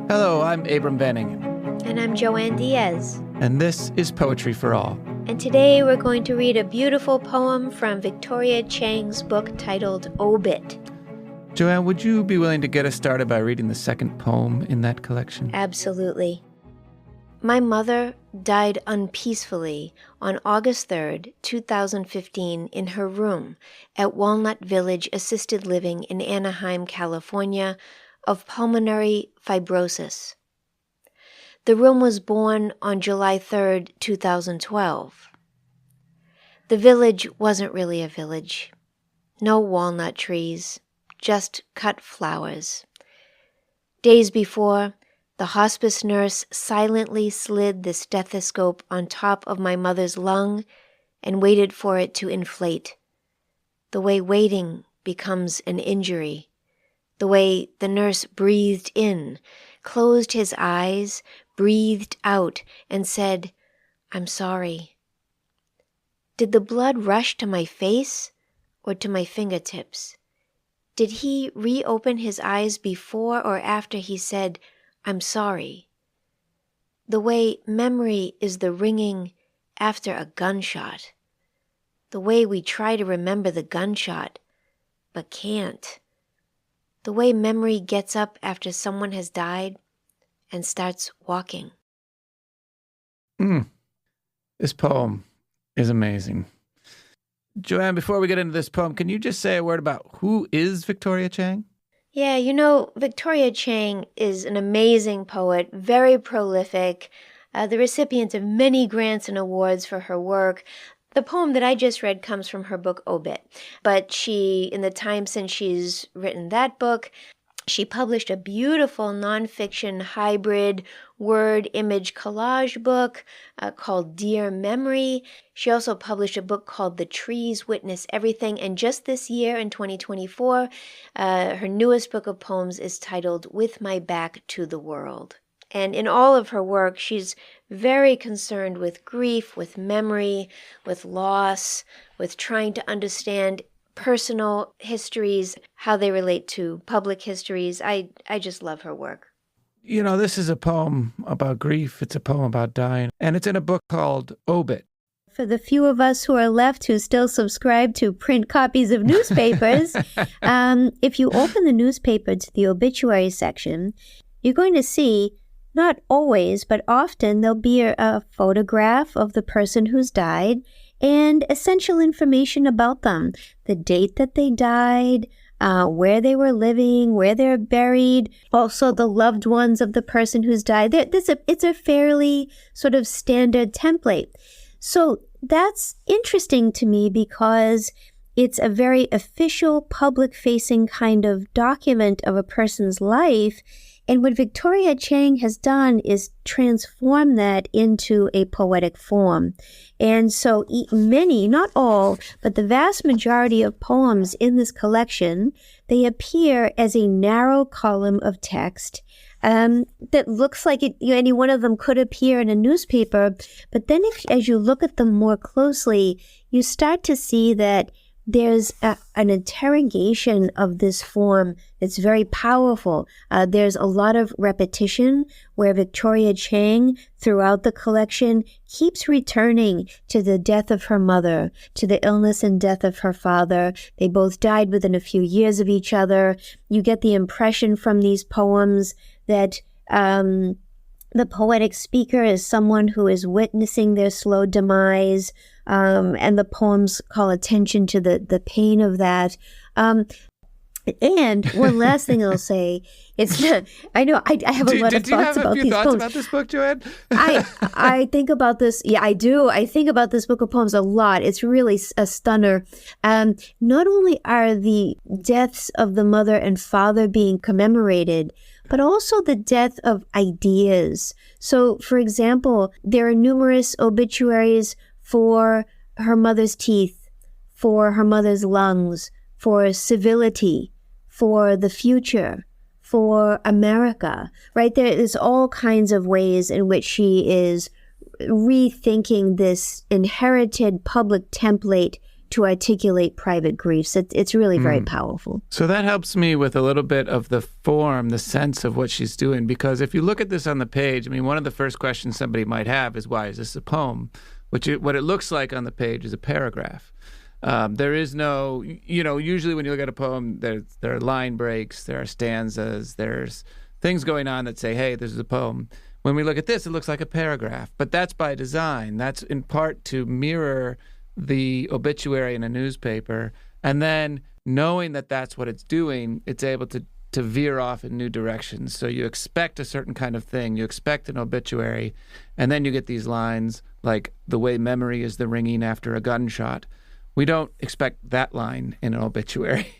Hello, I'm Abram Vanning. And I'm Joanne Diaz. And this is Poetry for All. And today we're going to read a beautiful poem from Victoria Chang's book titled OBIT. Joanne, would you be willing to get us started by reading the second poem in that collection? Absolutely. My mother died unpeacefully on August 3rd, 2015 in her room at Walnut Village Assisted Living in Anaheim, California, of pulmonary fibrosis. The room was born on July 3rd, 2012. The village wasn't really a village. No walnut trees, just cut flowers. Days before, the hospice nurse silently slid the stethoscope on top of my mother's lung and waited for it to inflate. The way waiting becomes an injury. The way the nurse breathed in, closed his eyes, breathed out, and said, "I'm sorry." Did the blood rush to my face or to my fingertips? Did he reopen his eyes before or after he said, "I'm sorry"? The way memory is the ringing after a gunshot. The way we try to remember the gunshot, but can't. The way memory gets up after someone has died and starts walking. This poem is amazing. Joanne, before we get into this poem, can you just say a word about who is Victoria Chang? Yeah, Victoria Chang is an amazing poet, very prolific, the recipient of many grants and awards for her work. The poem that I just read comes from her book OBIT, but in the time since she's written that book, she published a beautiful nonfiction hybrid word-image collage book called Dear Memory. She also published a book called The Trees Witness Everything, and just this year in 2024, her newest book of poems is titled With My Back to the World. And in all of her work, she's very concerned with grief, with memory, with loss, with trying to understand personal histories, how they relate to public histories. I just love her work. This is a poem about grief. It's a poem about dying. And it's in a book called OBIT. For the few of us who are left who still subscribe to print copies of newspapers, if you open the newspaper to the obituary section, you're going to see, not always, but often, there'll be a photograph of the person who's died and essential information about them. The date that they died, where they were living, where they're buried, also the loved ones of the person who's died. It's a fairly sort of standard template. So that's interesting to me because it's a very official, public-facing kind of document of a person's life. And what Victoria Chang has done is transform that into a poetic form. And so many, not all, but the vast majority of poems in this collection, they appear as a narrow column of text that looks like any one of them could appear in a newspaper. But then as you look at them more closely, you start to see that there's an interrogation of this form that's very powerful. There's a lot of repetition where Victoria Chang, throughout the collection, keeps returning to the death of her mother, to the illness and death of her father. They both died within a few years of each other. You get the impression from these poems that the poetic speaker is someone who is witnessing their slow demise, and the poems call attention to the pain of that. And one last thing I'll say, I know I have a lot of thoughts about these poems. Did you have a few thoughts about this book, Joanne? I think about this. Yeah, I do. I think about this book of poems a lot. It's really a stunner. Not only are the deaths of the mother and father being commemorated, but also the death of ideas. So, for example, there are numerous obituaries for her mother's teeth, for her mother's lungs, for civility, for the future, for America, right? There is all kinds of ways in which she is rethinking this inherited public template to articulate private griefs. It's really very powerful. So that helps me with a little bit of the form, the sense of what she's doing, because if you look at this on the page, I mean, one of the first questions somebody might have is, why is this a poem? What it looks like on the page is a paragraph. There is no, usually when you look at a poem, there are line breaks, there are stanzas, there's things going on that say, hey, this is a poem. When we look at this, it looks like a paragraph, but that's by design. That's in part to mirror the obituary in a newspaper. And then knowing that that's what it's doing, it's able to veer off in new directions. So you expect a certain kind of thing. You expect an obituary, and then you get these lines like, the way memory is the ringing after a gunshot. We don't expect that line in an obituary.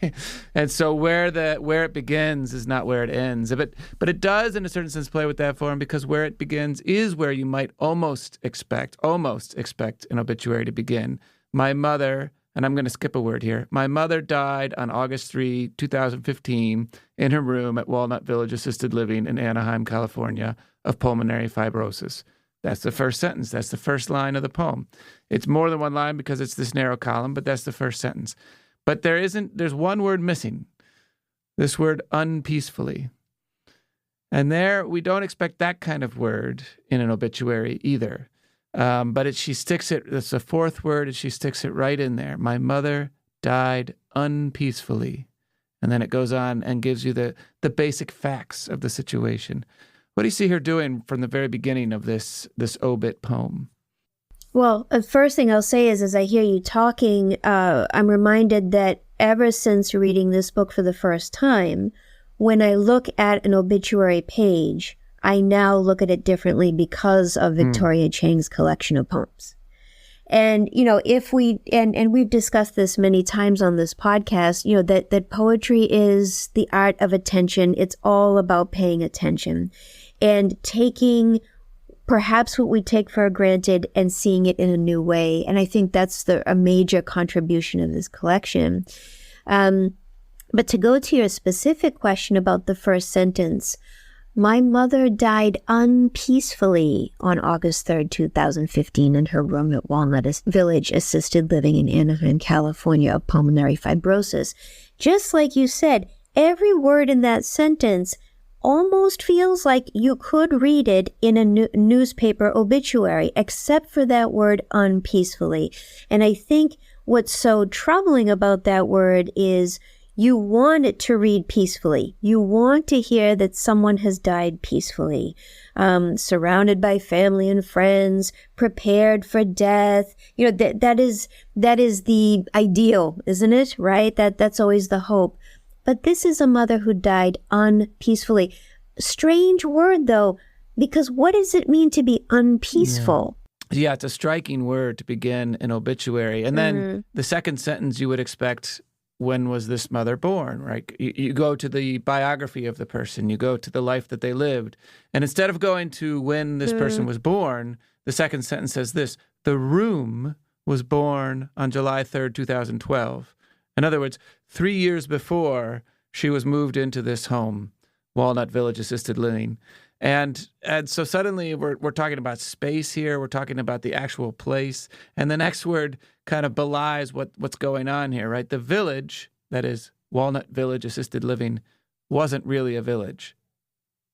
And so where it begins is not where it ends. But it does, in a certain sense, play with that form, because where it begins is where you might almost expect an obituary to begin. My mother, and I'm going to skip a word here, my mother died on August 3, 2015, in her room at Walnut Village Assisted Living in Anaheim, California, of pulmonary fibrosis. That's the first sentence. That's the first line of the poem. It's more than one line because it's this narrow column, but that's the first sentence. But there's one word missing, this word unpeacefully. And there, we don't expect that kind of word in an obituary either. But she sticks it, it's the fourth word, and she sticks it right in there. My mother died unpeacefully. And then it goes on and gives you the basic facts of the situation. What do you see her doing from the very beginning of this obit poem? Well, the first thing I'll say is, as I hear you talking, I'm reminded that ever since reading this book for the first time, when I look at an obituary page, I now look at it differently because of Victoria Chang's collection of poems. And, if and we've discussed this many times on this podcast, that poetry is the art of attention. It's all about paying attention and taking perhaps what we take for granted and seeing it in a new way. And I think that's a major contribution of this collection. But to go to your specific question about the first sentence, my mother died unpeacefully on August 3rd, 2015, in her room at Walnut Village Assisted Living in Anaheim, California, of pulmonary fibrosis. Just like you said, every word in that sentence almost feels like you could read it in a newspaper obituary, except for that word unpeacefully. And I think what's so troubling about that word is you want it to read peacefully. You want to hear that someone has died peacefully, surrounded by family and friends, prepared for death. That is the ideal, isn't it? Right? That's always the hope. But this is a mother who died unpeacefully. Strange word, though, because what does it mean to be unpeaceful? Yeah, it's a striking word to begin an obituary. And then the second sentence you would expect, when was this mother born, right? You go to the biography of the person. You go to the life that they lived. And instead of going to when this person was born, the second sentence says this: the room was born on July 3rd, 2012. In other words, 3 years before she was moved into this home, Walnut Village Assisted Living. And so suddenly we're talking about space here. We're talking about the actual place. And the next word kind of belies what's going on here, right? The village, that is Walnut Village Assisted Living, wasn't really a village.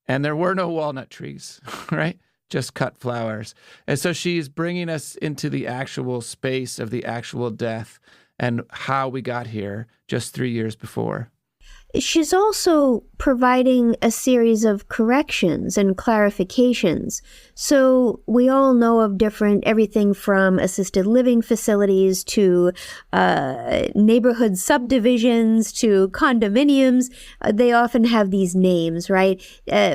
And there were no walnut trees, right? Just cut flowers. And so she's bringing us into the actual space of the actual death and how we got here just 3 years before. She's also providing a series of corrections and clarifications. So we all know of everything from assisted living facilities to neighborhood subdivisions to condominiums. They often have these names, right?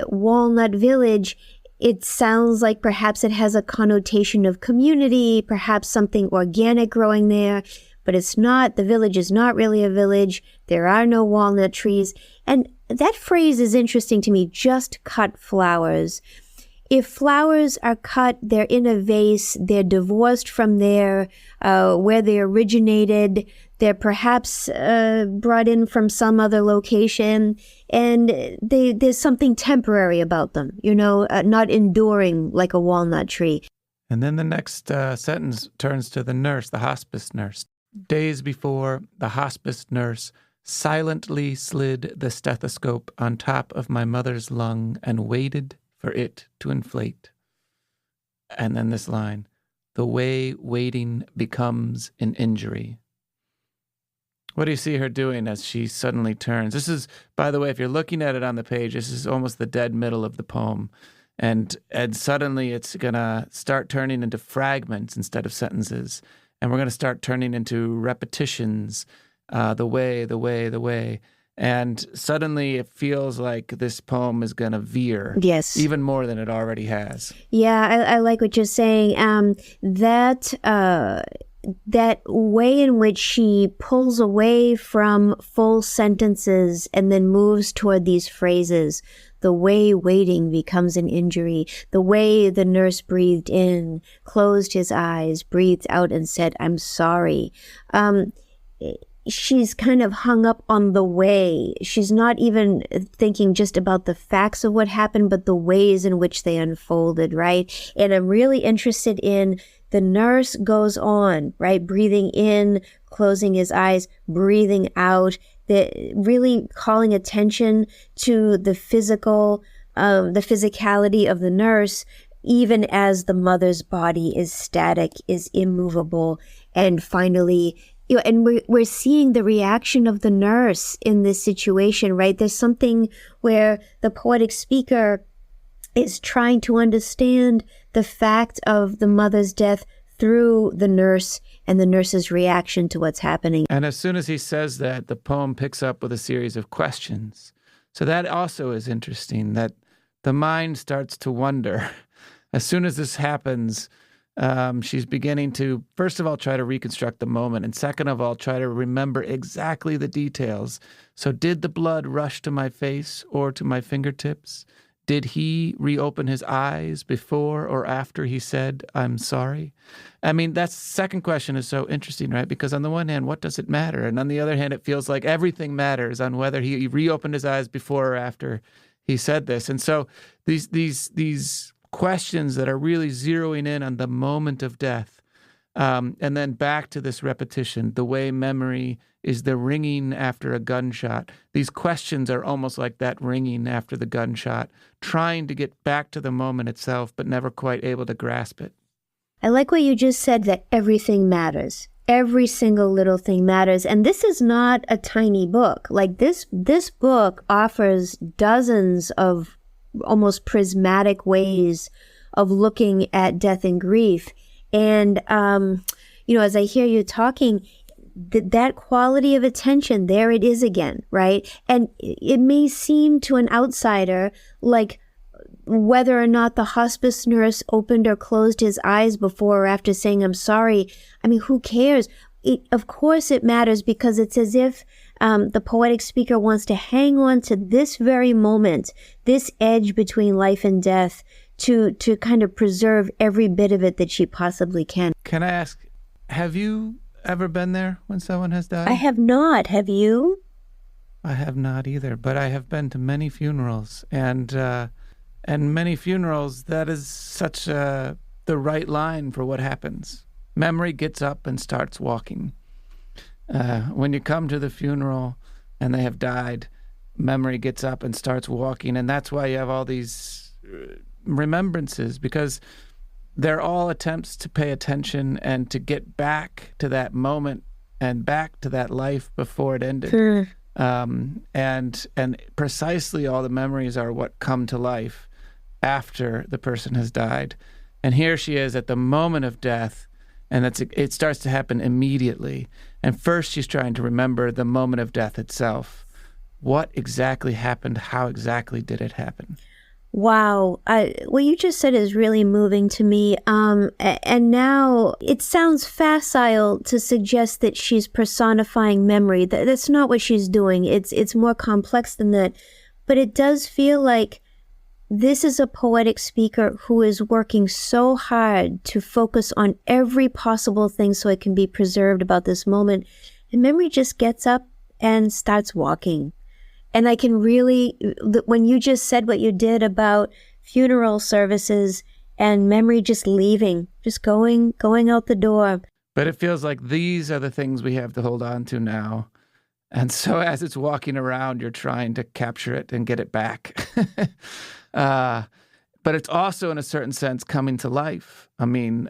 Walnut Village, it sounds like perhaps it has a connotation of community, perhaps something organic growing there. But it's not. The village is not really a village. There are no walnut trees. And that phrase is interesting to me, just cut flowers. If flowers are cut, they're in a vase, they're divorced from where they originated, they're perhaps brought in from some other location, and there's something temporary about them, not enduring like a walnut tree. And then the next sentence turns to the nurse, the hospice nurse. Days before, the hospice nurse silently slid the stethoscope on top of my mother's lung and waited for it to inflate. And then this line, the way waiting becomes an injury. What do you see her doing as she suddenly turns? This is, by the way, if you're looking at it on the page, this is almost the dead middle of the poem. And suddenly it's going to start turning into fragments instead of sentences. And we're going to start turning into repetitions, the way. And suddenly it feels like this poem is going to veer. Yes. Even more than it already has. Yeah, I like what you're saying. That way in which she pulls away from full sentences and then moves toward these phrases. The way waiting becomes an injury. The way the nurse breathed in, closed his eyes, breathed out and said, I'm sorry. She's kind of hung up on the way. She's not even thinking just about the facts of what happened, but the ways in which they unfolded, right? And I'm really interested in the nurse goes on, right? Breathing in, closing his eyes, breathing out, really calling attention to the physicality of the nurse, even as the mother's body is static, is immovable, and finally, and we're seeing the reaction of the nurse in this situation, right? There's something where the poetic speaker is trying to understand the fact of the mother's death through the nurse and the nurse's reaction to what's happening. And as soon as he says that, the poem picks up with a series of questions. So that also is interesting, that the mind starts to wonder. As soon as this happens, she's beginning to, first of all, try to reconstruct the moment, and second of all, try to remember exactly the details. So did the blood rush to my face or to my fingertips? Did he reopen his eyes before or after he said, I'm sorry? I mean, that second question is so interesting, right? Because on the one hand, what does it matter? And on the other hand, it feels like everything matters on whether he reopened his eyes before or after he said this. And so these questions that are really zeroing in on the moment of death, and then back to this repetition, the way memory is the ringing after a gunshot. These questions are almost like that ringing after the gunshot, trying to get back to the moment itself, but never quite able to grasp it. I like what you just said, that everything matters. Every single little thing matters. And this is not a tiny book. Like this book offers dozens of almost prismatic ways of looking at death and grief. And, as I hear you talking, that quality of attention, there it is again, right? And it may seem to an outsider like whether or not the hospice nurse opened or closed his eyes before or after saying, I'm sorry. I mean, who cares? Of course it matters, because it's as if the poetic speaker wants to hang on to this very moment, this edge between life and death, to kind of preserve every bit of it that she possibly can. Can I ask, have you ever been there when someone has died? I have not. Have you? I have not either, but I have been to many funerals, and many funerals, that is such the right line for what happens. Memory gets up and starts walking. When you come to the funeral and they have died, memory gets up and starts walking, and that's why you have all these remembrances, because they're all attempts to pay attention and to get back to that moment and back to that life before it ended. Sure. And precisely all the memories are what come to life after the person has died. And here she is at the moment of death, and it starts to happen immediately. And first she's trying to remember the moment of death itself. What exactly happened? How exactly did it happen? Wow. What you just said is really moving to me. And now it sounds facile to suggest that she's personifying memory. That's not what she's doing. It's more complex than that. But it does feel like this is a poetic speaker who is working so hard to focus on every possible thing so it can be preserved about this moment. And memory just gets up and starts walking. And I can really, when you just said what you did about funeral services and memory just leaving, just going out the door. But it feels like these are the things we have to hold on to now. And so as it's walking around, you're trying to capture it and get it back. But it's also, in a certain sense, coming to life. I mean,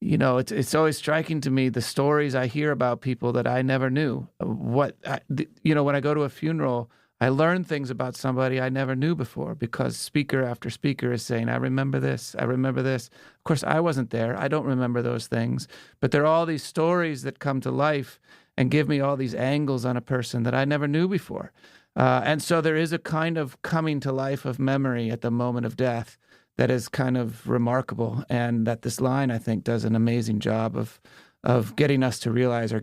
it's always striking to me, the stories I hear about people that I never knew. When I go to a funeral, I learn things about somebody I never knew before because speaker after speaker is saying, I remember this, I remember this. Of course, I wasn't there. I don't remember those things. But there are all these stories that come to life and give me all these angles on a person that I never knew before. And so there is a kind of coming to life of memory at the moment of death that is kind of remarkable. And that this line, I think, does an amazing job of getting us to realize or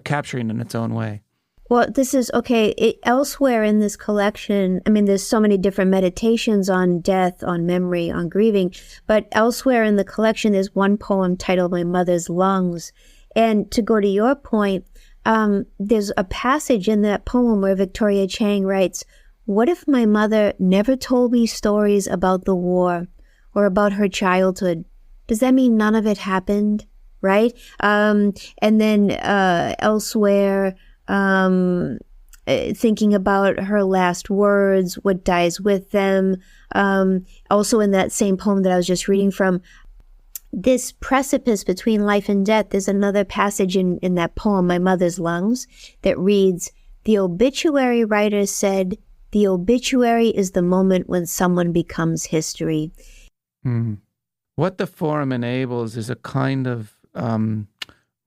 capturing in its own way. Well, this is, okay, elsewhere in this collection, I mean, there's so many different meditations on death, on memory, on grieving, but elsewhere in the collection, there's one poem titled My Mother's Lungs. And to go to your point, there's a passage in that poem where Victoria Chang writes, what if my mother never told me stories about the war or about her childhood? Does that mean none of it happened? Right? And then elsewhere, thinking about her last words, what dies with them. Also in that same poem that I was just reading from, this precipice between life and death, there's another passage in that poem, My Mother's Lungs, that reads, the obituary writer said, the obituary is the moment when someone becomes history. What the forum enables is a kind of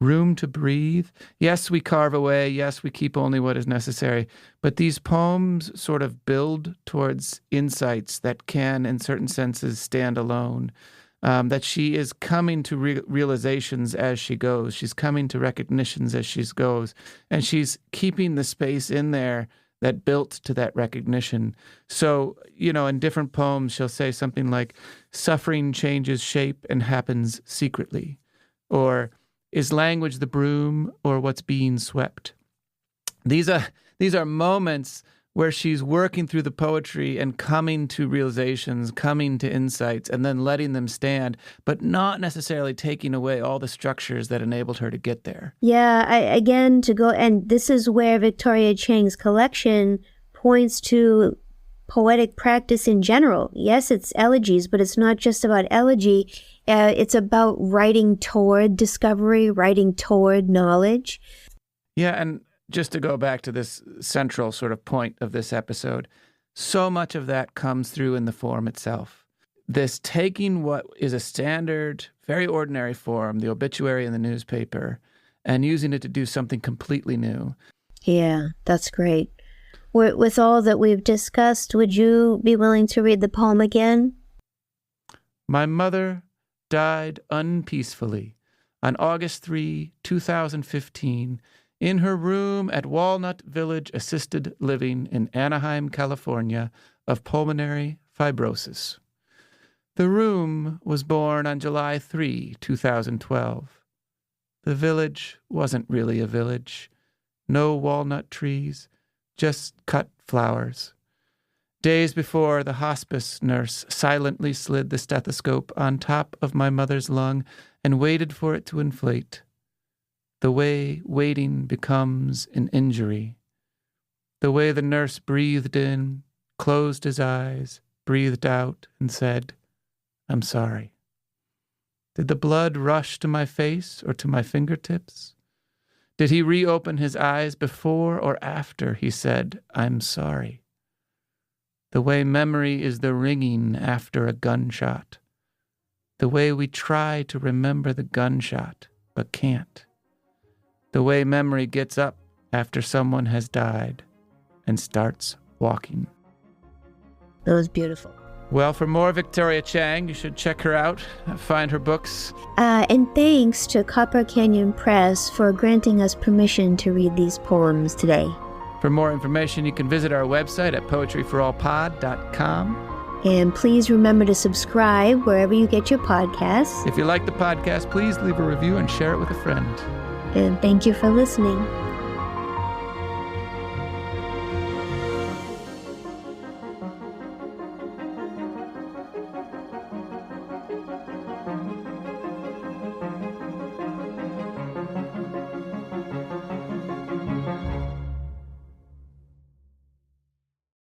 room to breathe. Yes, we carve away. Yes, we keep only what is necessary. But these poems sort of build towards insights that can, in certain senses, stand alone. That she is coming to realizations as she goes. She's coming to recognitions as she goes. And she's keeping the space in there that built to that recognition. So, in different poems, she'll say something like, suffering changes shape and happens secretly. Or, is language the broom or what's being swept? These are moments where she's working through the poetry and coming to realizations, coming to insights, and then letting them stand, but not necessarily taking away all the structures that enabled her to get there. Yeah, and this is where Victoria Chang's collection points to poetic practice in general. Yes, it's elegies, but it's not just about elegy. It's about writing toward discovery, writing toward knowledge. Yeah, and just to go back to this central sort of point of this episode, so much of that comes through in the form itself. This taking what is a standard, very ordinary form, the obituary in the newspaper, and using it to do something completely new. Yeah, that's great. With all that we've discussed, would you be willing to read the poem again? My mother died unpeacefully on August 3, 2015, in her room at Walnut Village Assisted Living in Anaheim, California, of pulmonary fibrosis. The room was born on July 3, 2012. The village wasn't really a village. No walnut trees, just cut flowers. Days before, the hospice nurse silently slid the stethoscope on top of my mother's lung and waited for it to inflate. The way waiting becomes an injury. The way the nurse breathed in, closed his eyes, breathed out, and said, I'm sorry. Did the blood rush to my face or to my fingertips? Did he reopen his eyes before or after he said, I'm sorry? The way memory is the ringing after a gunshot. The way we try to remember the gunshot, but can't. The way memory gets up after someone has died and starts walking. That was beautiful. Well, for more Victoria Chang, you should check her out, find her books. And thanks to Copper Canyon Press for granting us permission to read these poems today. For more information, you can visit our website at poetryforallpod.com. And please remember to subscribe wherever you get your podcasts. If you like the podcast, please leave a review and share it with a friend. And thank you for listening.